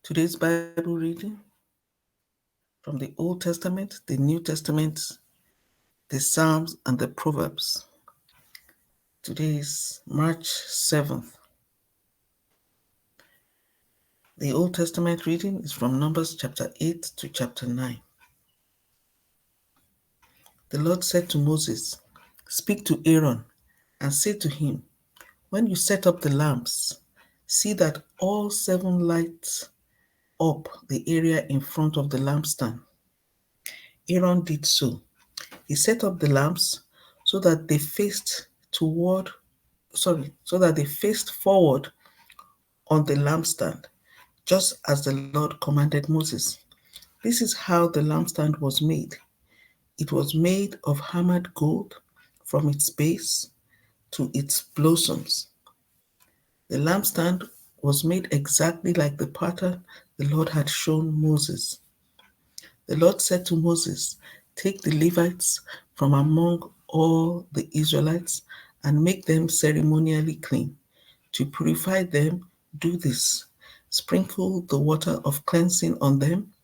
Today's Bible reading from the Old Testament, the New Testament, the Psalms, and the Proverbs. Today is March 7th. The Old Testament reading is from Numbers chapter 8 to chapter 9. The Lord said to Moses, "Speak to Aaron and say to him, when you set up the lamps, see that all 7 light up the area in front of the lampstand." Aaron did so. He set up the lamps so that they faced forward on the lampstand, just as the Lord commanded Moses. This is how the lampstand was made. It was made of hammered gold from its base to its blossoms. The lampstand was made exactly like the pattern the Lord had shown Moses. The Lord said to Moses, "Take the Levites from among all the Israelites and make them ceremonially clean. To purify them, do this: sprinkle the water of cleansing on them,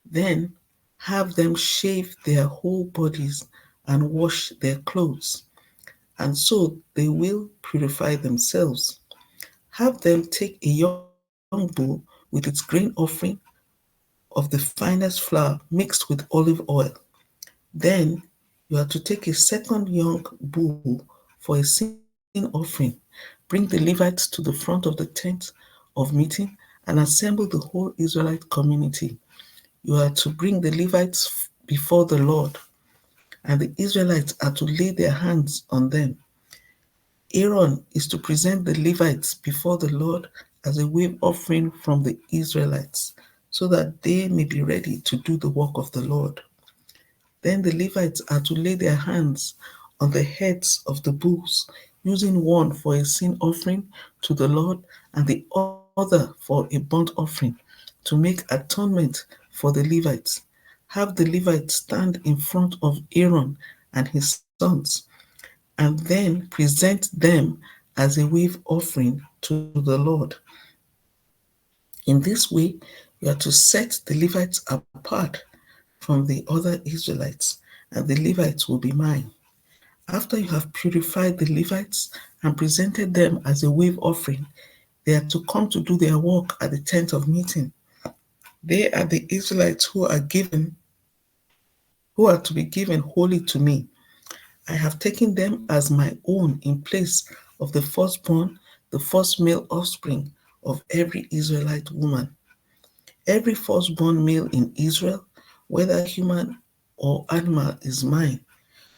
then have them shave their whole bodies and wash their clothes, and so they will purify themselves. Have them take a young bull with its grain offering of the finest flour mixed with olive oil. Then you are to take a second young bull for a sin offering. Bring the Levites to the front of the tent of meeting and assemble the whole Israelite community. You are to bring the Levites before the Lord, and the Israelites are to lay their hands on them. Aaron is to present the Levites before the Lord as a wave offering from the Israelites, so that they may be ready to do the work of the Lord. Then the Levites are to lay their hands on the heads of the bulls, using one for a sin offering to the Lord and the other for a burnt offering, to make atonement for the Levites. Have the Levites stand in front of Aaron and his sons, and then present them as a wave offering to the Lord. In this way, you are to set the Levites apart from the other Israelites, and the Levites will be mine. After you have purified the Levites and presented them as a wave offering, they are to come to do their work at the tent of meeting. They are the Israelites who are to be given wholly to me. I have taken them as my own in place of the firstborn, the first male offspring of every Israelite woman. Every firstborn male in Israel, whether human or animal, is mine.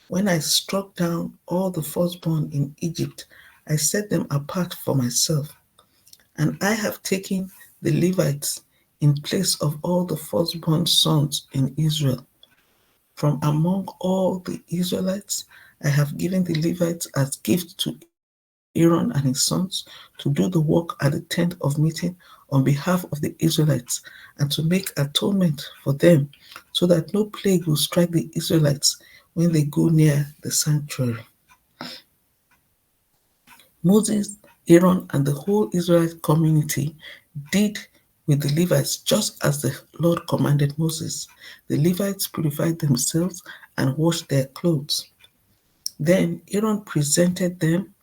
When I struck down all the firstborn in Egypt, I set them apart for myself. And I have taken the Levites in place of all the firstborn sons in Israel. From among all the Israelites, I have given the Levites as gifts to Aaron and his sons to do the work at the tent of meeting on behalf of the Israelites, and to make atonement for them, so that no plague will strike the Israelites when they go near the sanctuary. Moses, Aaron, and the whole Israelite community did with the Levites just as the Lord commanded Moses. The Levites purified themselves and washed their clothes. Then Aaron presented them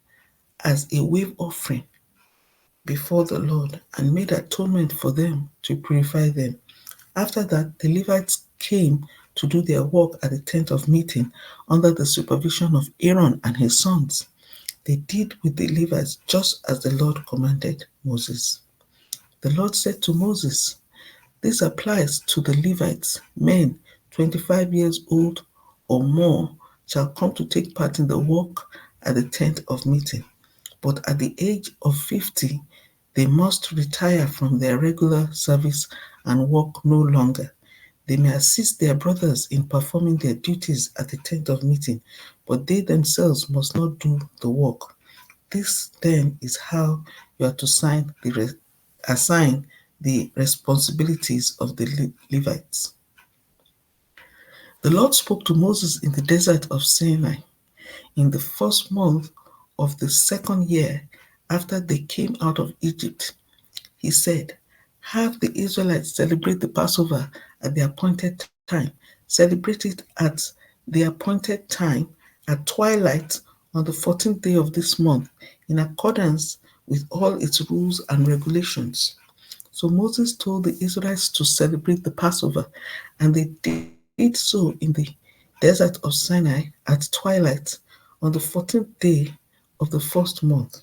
as a wave offering before the Lord and made atonement for them to purify them. After that, the Levites came to do their work at the tent of meeting under the supervision of Aaron and his sons. They did with the Levites just as the Lord commanded Moses. The Lord said to Moses, "This applies to the Levites. Men 25 years old or more shall come to take part in the work at the tent of meeting. But at the age of 50, they must retire from their regular service and work no longer. They may assist their brothers in performing their duties at the tent of meeting, but they themselves must not do the work. This then is how you are to assign the responsibilities of the Levites." The Lord spoke to Moses in the desert of Sinai in the first month of the second year after they came out of Egypt. He said, Have the Israelites celebrate the Passover at the appointed time. Celebrate it at the appointed time at twilight on the 14th day of this month, in accordance with all its rules and regulations. So Moses told the Israelites to celebrate the Passover, and they did so in the desert of Sinai at twilight on the 14th day of the first month.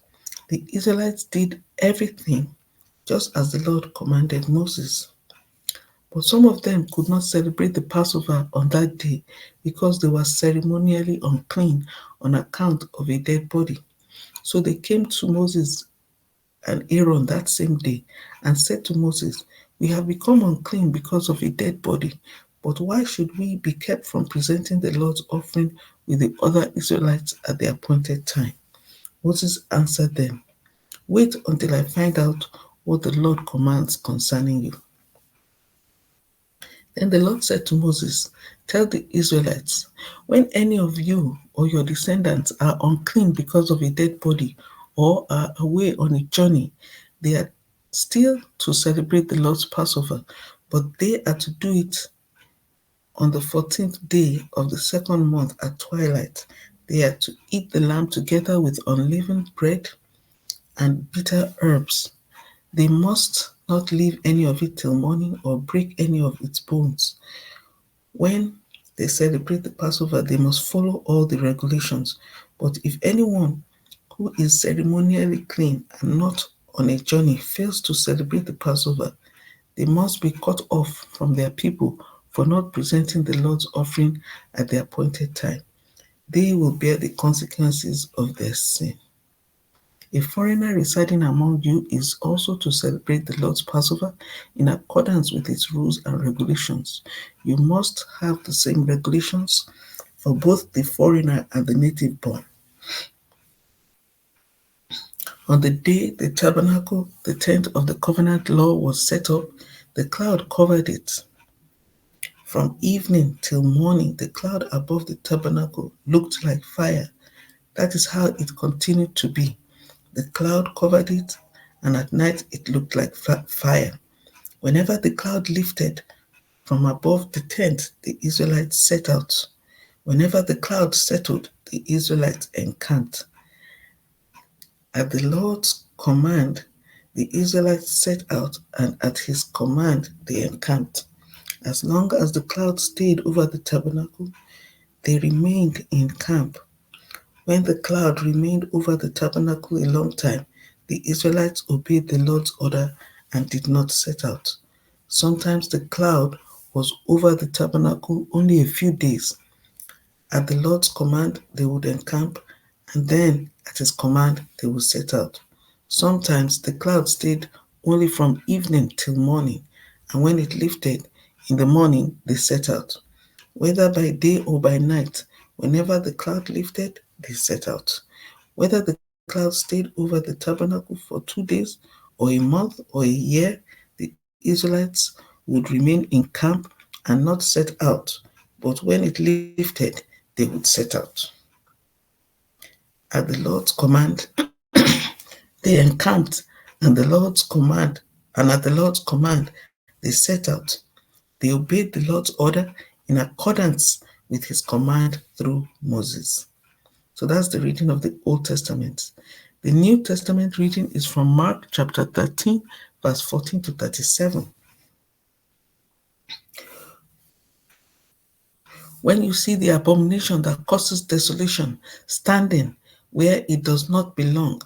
The Israelites did everything just as the Lord commanded Moses. But some of them could not celebrate the Passover on that day because they were ceremonially unclean on account of a dead body. So they came to Moses and Aaron that same day and said to Moses, "We have become unclean because of a dead body. But why should we be kept from presenting the Lord's offering with the other Israelites at the appointed time?" Moses answered them, "Wait until I find out what the Lord commands concerning you." Then the Lord said to Moses, "Tell the Israelites, when any of you or your descendants are unclean because of a dead body or are away on a journey, they are still to celebrate the Lord's Passover, but they are to do it on the 14th day of the second month at twilight. They are to eat the lamb together with unleavened bread and bitter herbs. They must not leave any of it till morning or break any of its bones. When they celebrate the Passover, they must follow all the regulations. But if anyone who is ceremonially clean and not on a journey fails to celebrate the Passover, they must be cut off from their people for not presenting the Lord's offering at the appointed time. They will bear the consequences of their sin. A foreigner residing among you is also to celebrate the Lord's Passover in accordance with its rules and regulations. You must have the same regulations for both the foreigner and the native born. On the day the tabernacle, the tent of the covenant law, was set up, the cloud covered it. From evening till morning, the cloud above the tabernacle looked like fire. That is how it continued to be. The cloud covered it, and at night it looked like fire. Whenever the cloud lifted from above the tent, the Israelites set out. Whenever the cloud settled, the Israelites encamped. At the Lord's command, the Israelites set out, and at his command, they encamped. As long as the cloud stayed over the tabernacle, they remained in camp. When the cloud remained over the tabernacle a long time, the Israelites obeyed the Lord's order and did not set out. Sometimes the cloud was over the tabernacle only a few days. At the Lord's command, they would encamp, and then at his command, they would set out. Sometimes the cloud stayed only from evening till morning, and when it lifted in the morning, they set out. Whether by day or by night, whenever the cloud lifted, they set out. Whether the cloud stayed over the tabernacle for 2 days, or a month, or a year, the Israelites would remain in camp and not set out. But when it lifted, they would set out. At the Lord's command, they encamped, and the Lord's command, and at the Lord's command, they set out. They obeyed the Lord's order in accordance with his command through Moses. So that's the reading of the Old Testament. The New Testament reading is from Mark chapter 13, verse 14 to 37. When you see the abomination that causes desolation standing where it does not belong,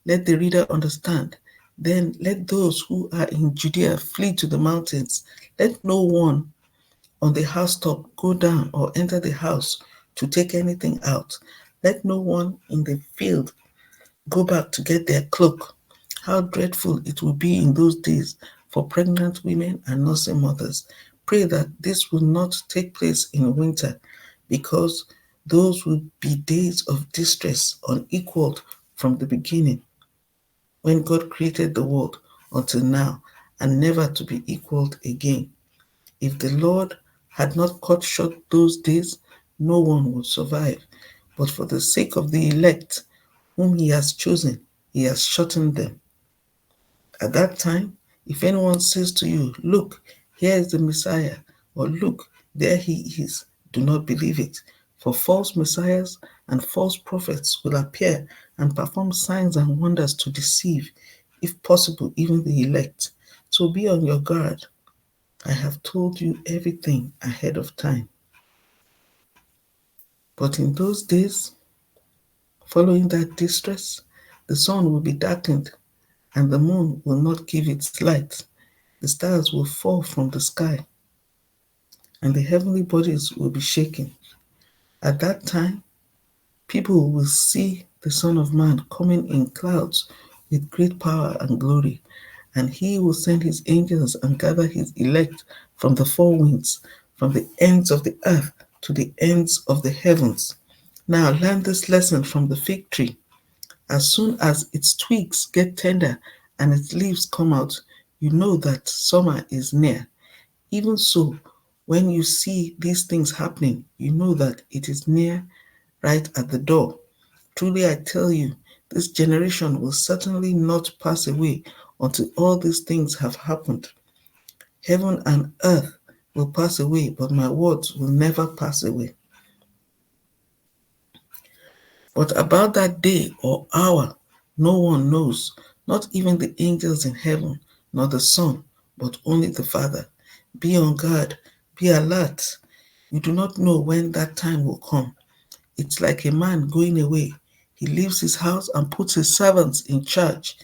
let the reader understand. Then let those who are in Judea flee to the mountains. Let no one on the housetop go down or enter the house to take anything out. Let no one in the field go back to get their cloak. How dreadful it will be in those days for pregnant women and nursing mothers. Pray that this will not take place in winter, because those will be days of distress unequaled from the beginning, when God created the world, until now, and never to be equaled again. If the Lord had not cut short those days, no one would survive. But for the sake of the elect, whom he has chosen, he has shortened them. At that time, If anyone says to you, look, here is the Messiah, or look, there he is, do not believe it. For false messiahs and false prophets will appear and perform signs and wonders to deceive, if possible, even the elect. So be on your guard. I have told you everything ahead of time. But in those days, following that distress, the sun will be darkened, and the moon will not give its light. The stars will fall from the sky, and the heavenly bodies will be shaken. At that time, people will see the Son of Man coming in clouds with great power and glory, and he will send his angels and gather his elect from the four winds, from the ends of the earth to the ends of the heavens. Now learn this lesson from the fig tree. As soon as its twigs get tender and its leaves come out, you know that summer is near. Even so, when you see these things happening, you know that it is near, right at the door. Truly I tell you, this generation will certainly not pass away until all these things have happened. Heaven and earth will pass away, but my words will never pass away. But about that day or hour, no one knows, not even the angels in heaven, nor the Son, but only the Father. Be on guard, be alert. You do not know when that time will come. It's like a man going away. He leaves his house and puts his servants in charge,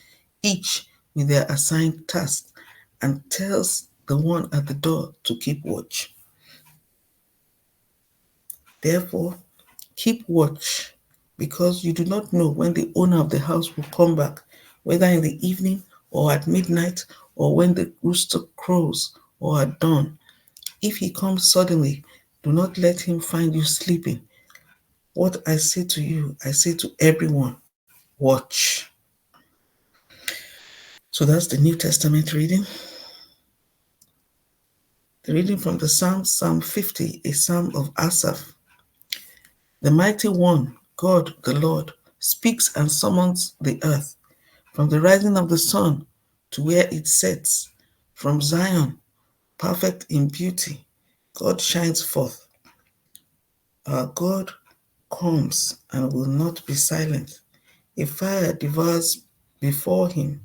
each with their assigned task, and tells the one at the door to keep watch. Therefore, keep watch, because you do not know when the owner of the house will come back, whether in the evening or at midnight, or when the rooster crows or at dawn. If he comes suddenly, do not let him find you sleeping. What I say to you, I say to everyone, watch. So that's the New Testament reading. The reading from the Psalms, Psalm 50, a psalm of Asaph. The mighty one, God the Lord, speaks and summons the earth. From the rising of the sun to where it sets, from Zion, perfect in beauty, God shines forth. Our God comes and will not be silent. A fire devours before him,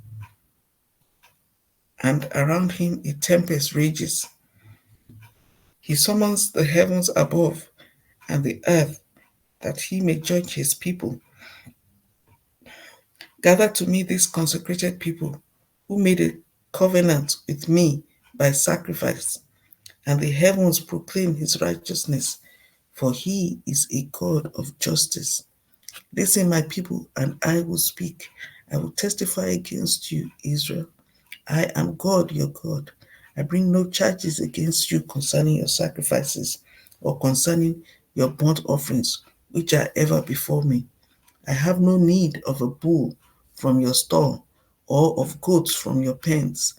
and around him a tempest rages. He summons the heavens above and the earth that he may judge his people. Gather to me this consecrated people who made a covenant with me by sacrifice, and the heavens proclaim his righteousness, for he is a God of justice. Listen, my people, and I will speak. I will testify against you, Israel. I am God, your God. I bring no charges against you concerning your sacrifices or concerning your burnt offerings, which are ever before me. I have no need of a bull from your stall or of goats from your pens,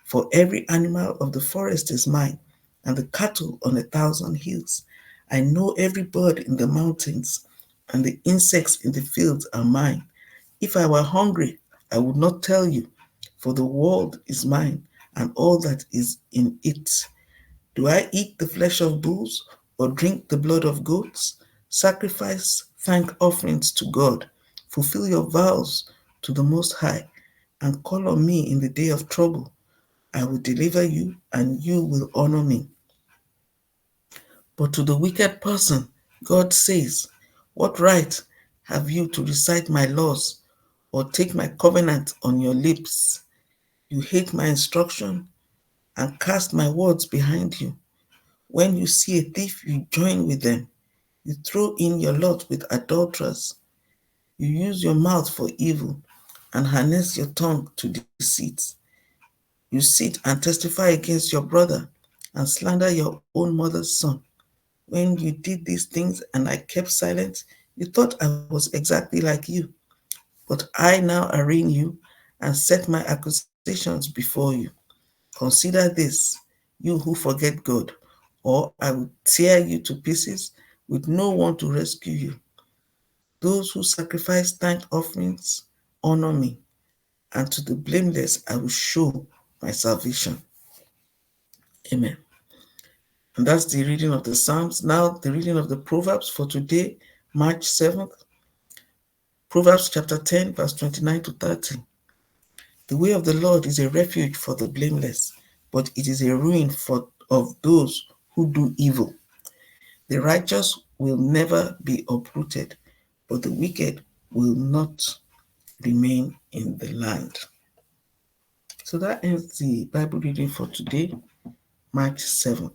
for every animal of the forest is mine, and the cattle on 1,000 hills. I know every bird in the mountains, and the insects in the fields are mine. If I were hungry, I would not tell you, for the world is mine, and all that is in it. Do I eat the flesh of bulls or drink the blood of goats? Sacrifice thank offerings to God. Fulfill your vows to the Most High, and call on me in the day of trouble. I will deliver you, and you will honor me. But to the wicked person, God says, what right have you to recite my laws or take my covenant on your lips? You hate my instruction and cast my words behind you. When you see a thief, you join with them. You throw in your lot with adulterers. You use your mouth for evil and harness your tongue to deceit. You sit and testify against your brother and slander your own mother's son. When you did these things and I kept silent, you thought I was exactly like you. But I now arraign you and set my accusations before you. Consider this, you who forget God, or I will tear you to pieces with no one to rescue you. Those who sacrifice thank offerings honor me, and to the blameless I will show my salvation. Amen. And that's the reading of the Psalms. Now, the reading of the Proverbs for today, March 7th. Proverbs chapter 10, verse 29 to 30. The way of the Lord is a refuge for the blameless, but it is a ruin of those who do evil. The righteous will never be uprooted, but the wicked will not remain in the land. So that ends the Bible reading for today, March 7th.